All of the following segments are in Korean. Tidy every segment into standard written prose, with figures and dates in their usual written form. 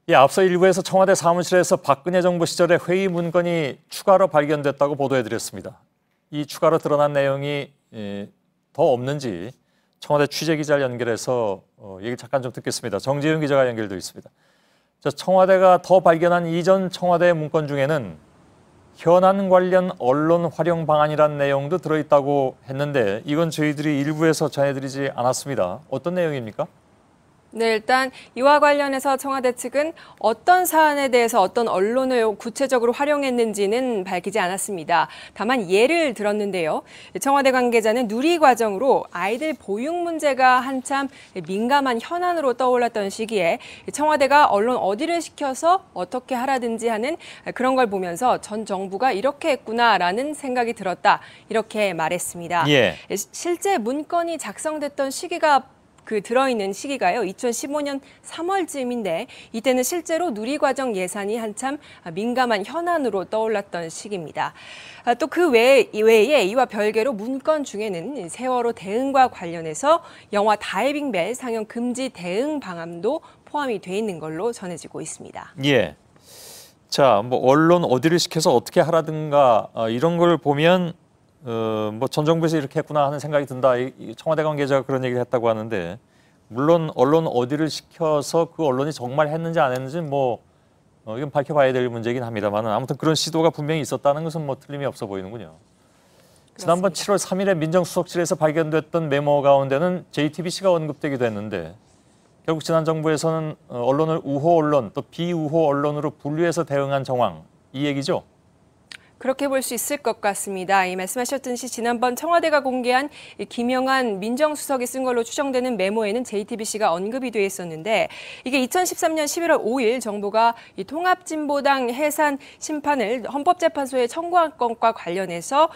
예, 앞서 일부에서 청와대 사무실에서 박근혜 정부 시절의 회의 문건이 추가로 발견됐다고 보도해드렸습니다. 이 추가로 드러난 내용이 더 없는지 청와대 취재기자를 연결해서 얘기를 잠깐 좀 듣겠습니다. 정재윤 기자가 연결되어 있습니다. 청와대가 더 발견한 이전 청와대 문건 중에는 현안 관련 언론 활용 방안이라는 내용도 들어있다고 했는데 이건 저희들이 일부에서 전해드리지 않았습니다. 어떤 내용입니까? 네, 일단 이와 관련해서 청와대 측은 어떤 사안에 대해서 어떤 언론을 구체적으로 활용했는지는 밝히지 않았습니다. 다만 예를 들었는데요. 청와대 관계자는 누리 과정으로 아이들 보육 문제가 한참 민감한 현안으로 떠올랐던 시기에 청와대가 언론 어디를 시켜서 어떻게 하라든지 하는 그런 걸 보면서 전 정부가 이렇게 했구나라는 생각이 들었다. 이렇게 말했습니다. 예. 실제 문건이 작성됐던 시기가 들어있는 시기가요. 2015년 3월쯤인데 이때는 실제로 누리과정 예산이 한참 민감한 현안으로 떠올랐던 시기입니다. 또 그 외에 이와 별개로 문건 중에는 세월호 대응과 관련해서 영화 다이빙 벨 상영 금지 대응 방안도 포함이 돼 있는 걸로 전해지고 있습니다. 예. 자, 언론 어디를 시켜서 어떻게 하라든가 이런 걸 보면 전 정부에서 이렇게 했구나 하는 생각이 든다. 청와대 관계자가 그런 얘기를 했다고 하는데 물론 언론 어디를 시켜서 그 언론이 정말 했는지 안 했는지는 이건 밝혀봐야 될 문제이긴 합니다만 아무튼 그런 시도가 분명히 있었다는 것은 틀림이 없어 보이는군요. 그렇습니다. 지난번 7월 3일에 민정수석실에서 발견됐던 메모 가운데는 JTBC가 언급되기도 했는데 결국 지난 정부에서는 언론을 우호 언론 또 비우호 언론으로 분류해서 대응한 정황 이 얘기죠? 그렇게 볼 수 있을 것 같습니다. 말씀하셨듯이 지난번 청와대가 공개한 김영한 민정수석이 쓴 걸로 추정되는 메모에는 JTBC가 언급이 돼 있었는데 이게 2013년 11월 5일 정부가 이 통합진보당 해산 심판을 헌법재판소에 청구한 건과 관련해서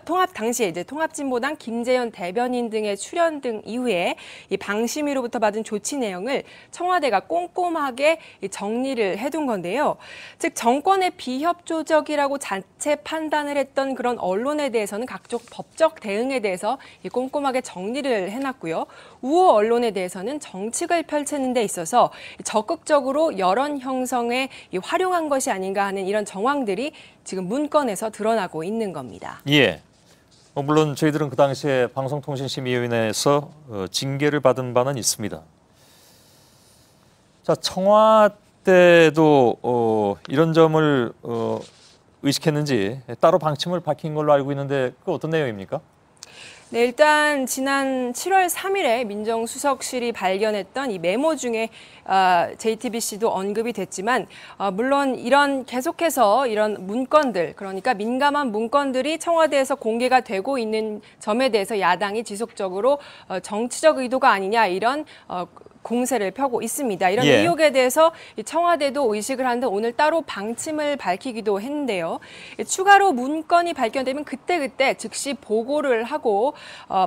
통합 당시에 이제 통합진보당 김재현 대변인 등의 출연 등 이후에 이 방심위로부터 받은 조치 내용을 청와대가 꼼꼼하게 정리를 해둔 건데요. 즉 정권의 비협조적이라고 자체 판단을 했던 그런 언론에 대해서는 각종 법적 대응에 대해서 꼼꼼하게 정리를 해놨고요. 우호 언론에 대해서는 정책을 펼치는 데 있어서 적극적으로 여론 형성에 활용한 것이 아닌가 하는 이런 정황들이 지금 문건에서 드러나고 있는 겁니다. 예. 물론 저희들은 그 당시에 방송통신심의위원회에서 징계를 받은 바는 있습니다. 자, 청와대도 이런 점을 의식했는지 따로 방침을 밝힌 걸로 알고 있는데 그 어떤 내용입니까? 네, 일단 지난 7월 3일에 민정수석실이 발견했던 이 메모 중에 JTBC도 언급이 됐지만 물론 계속해서 이런 문건들 그러니까 민감한 문건들이 청와대에서 공개가 되고 있는 점에 대해서 야당이 지속적으로 정치적 의도가 아니냐 이런 공세를 펴고 있습니다. 이런 의혹에 대해서 청와대도 의식을 하는데 오늘 따로 방침을 밝히기도 했는데요. 추가로 문건이 발견되면 그때그때 즉시 보고를 하고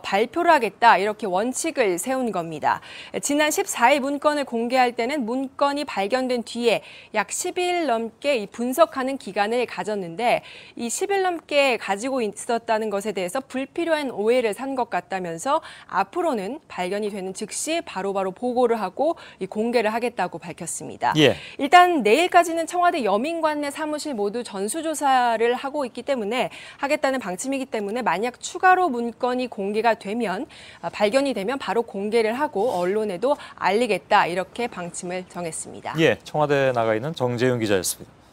발표를 하겠다 이렇게 원칙을 세운 겁니다. 지난 14일 문건을 공개할 때는 문건이 발견된 뒤에 약 10일 넘게 이 분석하는 기간을 가졌는데 이 10일 넘게 가지고 있었다는 것에 대해서 불필요한 오해를 산 것 같다면서 앞으로는 발견이 되는 즉시 바로바로 보고를 하고 공개를 하겠다고 밝혔습니다. 예. 일단 내일까지는 청와대 여민관내 사무실 모두 전수조사를 하고 있기 때문에 하겠다는 방침이기 때문에 만약 추가로 문건이 공개가 되면 발견이 되면 바로 공개를 하고 언론에도 알리겠다 이렇게 방침을 정했습니다. 예, 청와대에 나가 있는 정재윤 기자였습니다.